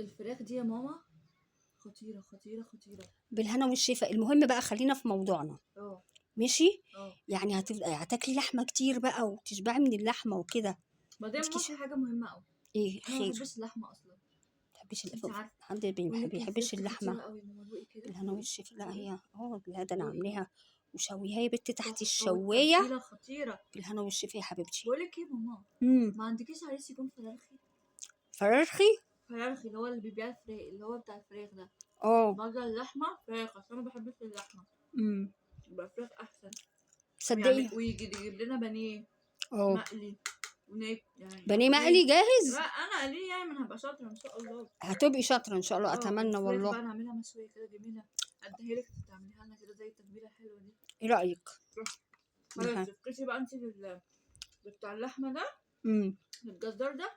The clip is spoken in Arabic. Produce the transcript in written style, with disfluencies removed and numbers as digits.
الفراخ دي يا ماما خطيرة خطيرة خطيرة. بالهنا والشفا. المهم بقى خلينا في موضوعنا. ماشي. يعني هتاكلي لحمه كتير بقى وتشبعي من اللحمه وكده. بعدين ماما في حاجة مهمة أوي. ايه أنا ما خير؟ بحبش اللحمة أصلا. بتحبيش انت عارفة حد بيحبش اللحمه؟ خطيرة أوي ماما، دوقي كده. بالهنا والشفا. لا هي لا ده انا عاملاها وشويها يا بنتي تحت الشواية الشوايه. خطيرة. بالهنا والشفا يا حبيبتي. بقولك ايه يا ماما، ما عندكيش عريس يكون فرارخي؟ فرارخي اللي هو اللي بيبيع الفراخ، اللي هو بتاع الفراخ ده. اه بدل اللحمة فراخ، عشان أنا ما بحبش اللحمة. يبقى فراخ أحسن. تصدقي ويجي يجيب لنا بانيه مقلي يعني. بانيه مقلي جاهز. لا انا قليه يعني، ما انا هبقى شاطره ان شاء الله. هتبقي شاطره ان شاء الله، اتمنى والفراخ والله. بقى نعملها مشويه كده جميله، اديها لك تعمليها لنا كده زي التتبيله الحلوه دي. ايه رايك؟ خلاص تفكسي بقى انت بتاع اللحمه ده، الجزار ده.